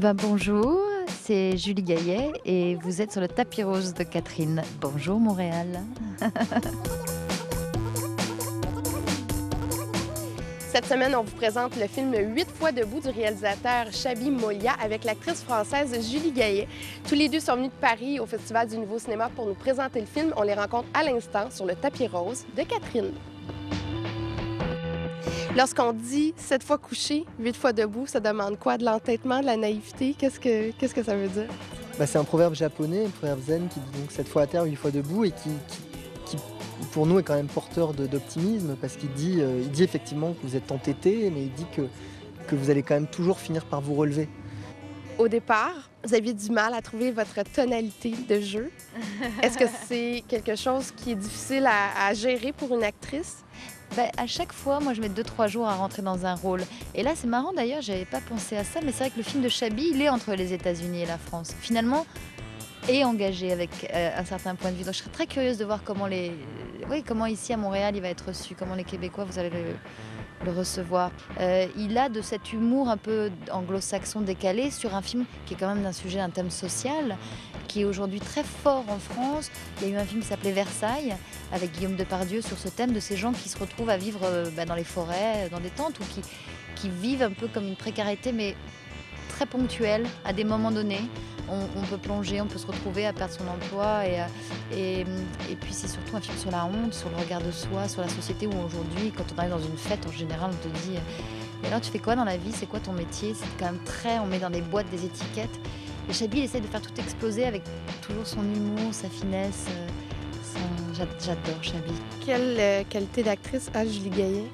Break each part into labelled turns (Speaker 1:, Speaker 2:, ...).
Speaker 1: Bonjour, c'est Julie Gaillet et vous êtes sur le tapis rose de Catherine. Bonjour Montréal.
Speaker 2: Cette semaine, on vous présente le film 8 fois debout du réalisateur Chabi Molia avec l'actrice française Julie Gaillet. Tous les deux sont venus de Paris au Festival du Nouveau Cinéma pour nous présenter le film. On les rencontre à l'instant sur le tapis rose de Catherine. Lorsqu'on dit 7 fois couché, 8 fois debout, ça demande quoi? De l'entêtement, de la naïveté? Qu'est-ce que ça veut dire?
Speaker 3: C'est un proverbe japonais, un proverbe zen qui dit donc 7 fois à terre, 8 fois debout et qui pour nous est quand même porteur d'optimisme parce qu'il dit effectivement que vous êtes entêté, mais il dit que vous allez quand même toujours finir par vous relever.
Speaker 2: Au départ, vous aviez du mal à trouver votre tonalité de jeu. Est-ce que c'est quelque chose qui est difficile à gérer pour une actrice?
Speaker 1: À chaque fois, moi je mets 2-3 jours à rentrer dans un rôle. Et là c'est marrant d'ailleurs, j'avais pas pensé à ça, mais c'est vrai que le film de Chabi, il est entre les États-Unis et la France. Finalement, est engagé avec un certain point de vue. Donc je serais très curieuse de voir comment ici à Montréal il va être reçu, comment les Québécois vous allez le recevoir. Il a de cet humour un peu anglo-saxon décalé sur un film qui est quand même d'un sujet, un thème social, qui est aujourd'hui très fort en France. Il y a eu un film qui s'appelait Versailles, avec Guillaume Depardieu, sur ce thème de ces gens qui se retrouvent à vivre dans les forêts, dans des tentes, ou qui vivent un peu comme une précarité, mais très ponctuelle, à des moments donnés. On peut plonger, on peut se retrouver à perdre son emploi. Et puis c'est surtout un film sur la honte, sur le regard de soi, sur la société où aujourd'hui, quand on arrive dans une fête, en général, on te dit « Mais alors tu fais quoi dans la vie? C'est quoi ton métier ?» C'est quand même très... On met dans des boîtes, des étiquettes. Et Chabi, il essaie de faire tout exploser avec toujours son humour, sa finesse. J'adore Chabi.
Speaker 2: Quelle qualité d'actrice a Julie Gaillet?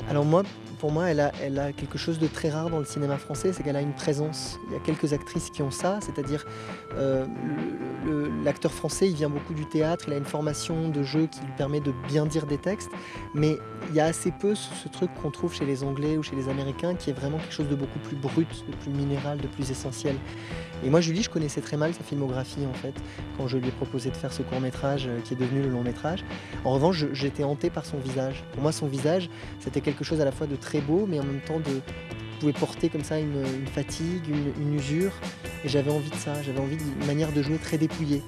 Speaker 3: Alors pour moi, elle a quelque chose de très rare dans le cinéma français, c'est qu'elle a une présence. Il y a quelques actrices qui ont ça, c'est-à-dire l'acteur français, il vient beaucoup du théâtre, il a une formation de jeu qui lui permet de bien dire des textes, mais il y a assez peu ce truc qu'on trouve chez les Anglais ou chez les Américains qui est vraiment quelque chose de beaucoup plus brut, de plus minéral, de plus essentiel. Et moi, Julie, je connaissais très mal sa filmographie en fait, quand je lui ai proposé de faire ce court-métrage qui est devenu le long-métrage. En revanche, j'étais hanté par son visage. Pour moi, son visage, c'était quelque chose à la fois de très beau, mais en même temps pouvait porter comme ça une fatigue, une usure. Et j'avais envie de ça, j'avais envie d'une manière de jouer très dépouillée.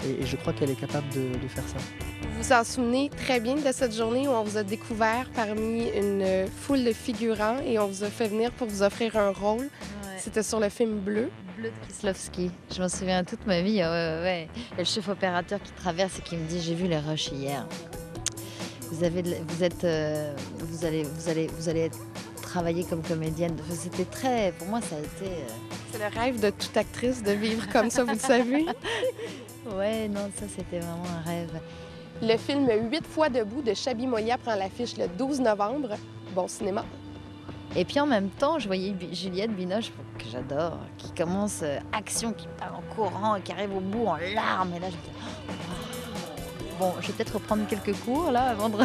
Speaker 3: Et je crois qu'elle est capable de faire ça.
Speaker 2: Vous vous en souvenez très bien de cette journée où on vous a découvert parmi une foule de figurants et on vous a fait venir pour vous offrir un rôle. Ouais. C'était sur le film Bleu.
Speaker 1: Bleu de Kieslowski. Je m'en souviens toute ma vie. Ouais. Et le chef opérateur qui traverse et qui me dit « J'ai vu les rushs hier. Vous allez travailler comme comédienne. » C'était très... Pour moi, ça a été...
Speaker 2: C'est le rêve de toute actrice de vivre comme ça, vous le savez.
Speaker 1: Ouais, non, ça, c'était vraiment un rêve.
Speaker 2: Le film 8 fois debout de Chabi Molia prend l'affiche le 12 novembre. Bon cinéma.
Speaker 1: Et puis en même temps, je voyais Juliette Binoche, que j'adore, qui commence action, qui part en courant, qui arrive au bout en larmes. Et là, je me dis, oh, wow. Bon, je vais peut-être reprendre quelques cours là avant de...